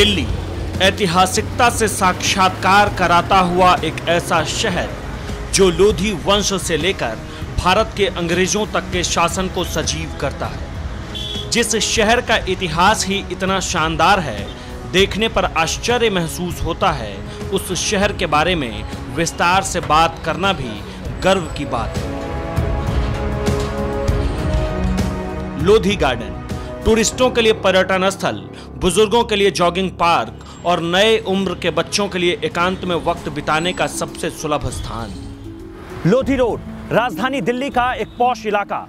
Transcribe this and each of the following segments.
दिल्ली ऐतिहासिकता से साक्षात्कार कराता हुआ एक ऐसा शहर जो लोधी वंश से लेकर भारत के अंग्रेजों तक के शासन को सजीव करता है। जिस शहर का इतिहास ही इतना शानदार है, देखने पर आश्चर्य महसूस होता है, उस शहर के बारे में विस्तार से बात करना भी गर्व की बात है। लोधी गार्डन टूरिस्टों के लिए पर्यटन स्थल, बुजुर्गों के लिए जॉगिंग पार्क और नए उम्र के बच्चों के लिए एकांत में वक्त बिताने का सबसे सुलभ स्थान। लोधी रोड राजधानी दिल्ली का एक पॉश इलाका।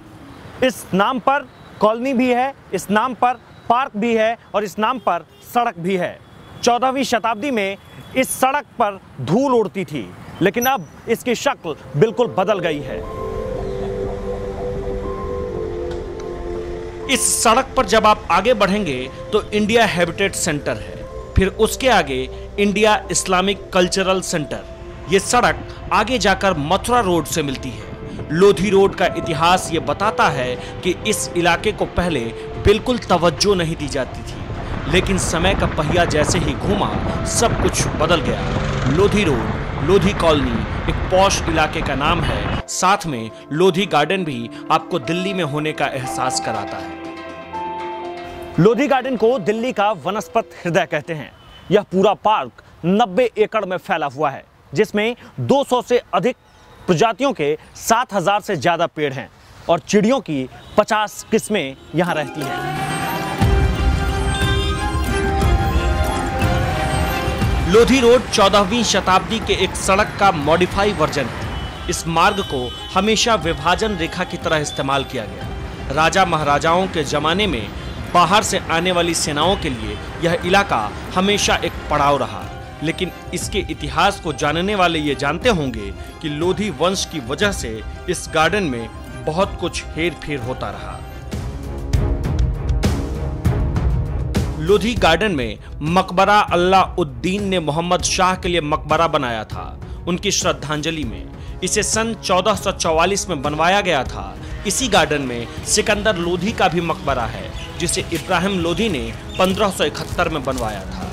इस नाम पर कॉलोनी भी है, इस नाम पर पार्क भी है और इस नाम पर सड़क भी है। 14वीं शताब्दी में इस सड़क पर धूल उड़ती थी, लेकिन अब इसकी शक्ल बिल्कुल बदल गई है। इस सड़क पर जब आप आगे बढ़ेंगे तो इंडिया हैबिटेट सेंटर है, फिर उसके आगे इंडिया इस्लामिक कल्चरल सेंटर। ये सड़क आगे जाकर मथुरा रोड से मिलती है। लोधी रोड का इतिहास ये बताता है कि इस इलाके को पहले बिल्कुल तवज्जो नहीं दी जाती थी, लेकिन समय का पहिया जैसे ही घूमा सब कुछ बदल गया। लोधी रोड, लोधी कॉलोनी एक पॉश इलाके का नाम है। साथ में लोधी गार्डन भी आपको दिल्ली में होने का एहसास कराता है। लोधी गार्डन को दिल्ली का वनस्पत हृदय कहते हैं। यह पूरा पार्क 90 एकड़ में फैला हुआ है, जिसमें 200 से अधिक प्रजातियों के 7000 से ज्यादा पेड़ हैं और चिड़ियों की 50 किस्में यहां रहती हैं। लोधी रोड 14वीं शताब्दी के एक सड़क का मॉडिफाई वर्जन है। इस मार्ग को हमेशा विभाजन रेखा की तरह इस्तेमाल किया गया। राजा महाराजाओं के जमाने में बाहर से आने वाली सेनाओं के लिए यह इलाका हमेशा एक पड़ाव रहा, लेकिन इसके इतिहास को जानने वाले ये जानते होंगे कि लोधी वंश की वजह से इस गार्डन में बहुत कुछ हेर-फेर होता रहा। लोधी गार्डन में मकबरा अल्लाउद्दीन ने मोहम्मद शाह के लिए मकबरा बनाया था, उनकी श्रद्धांजलि में। इसे सन 1444 में बनवाया गया था। इसी गार्डन में सिकंदर लोधी का भी मकबरा है, जिसे इब्राहिम लोधी ने 1571 में बनवाया था।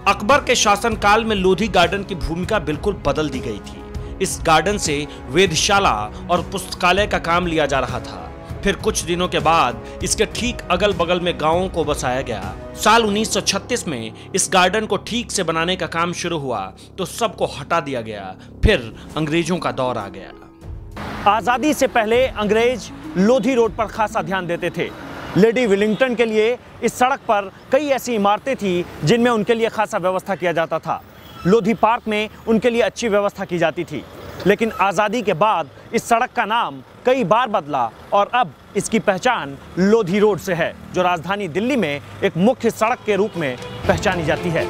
अकबर के शासनकाल में लोधी गार्डन की भूमिका बिल्कुल बदल दी गई थी। इस गार्डन से वेधशाला और पुस्तकालय का काम लिया जा रहा था। फिर कुछ दिनों के बाद इसके ठीक अगल बगल में गांवों को बसाया गया। साल 1936 में इस गार्डन को ठीक से बनाने का काम शुरू हुआ तो सबको हटा दिया गया। फिर अंग्रेजों का दौर आ गया। आजादी से पहले अंग्रेज लोधी रोड पर खासा ध्यान देते थे। लेडी विलिंगटन के लिए इस सड़क पर कई ऐसी इमारतें थी जिनमें उनके लिए खासा व्यवस्था किया जाता था। लोधी पार्क में उनके लिए अच्छी व्यवस्था की जाती थी, लेकिन आज़ादी के बाद इस सड़क का नाम कई बार बदला और अब इसकी पहचान लोधी रोड से है, जो राजधानी दिल्ली में एक मुख्य सड़क के रूप में पहचानी जाती है।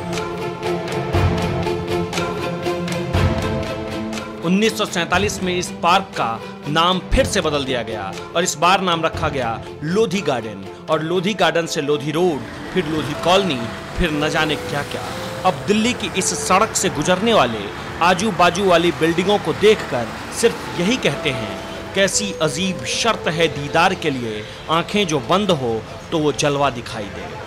1947 में इस पार्क का नाम फिर से बदल दिया गया और इस बार नाम रखा गया लोधी गार्डन। और लोधी गार्डन से लोधी रोड, फिर लोधी कॉलोनी, फिर न जाने क्या क्या। अब दिल्ली की इस सड़क से गुजरने वाले आजू बाजू वाली बिल्डिंगों को देखकर सिर्फ यही कहते हैं, कैसी अजीब शर्त है दीदार के लिए, आंखें जो बंद हो तो वो जलवा दिखाई दे।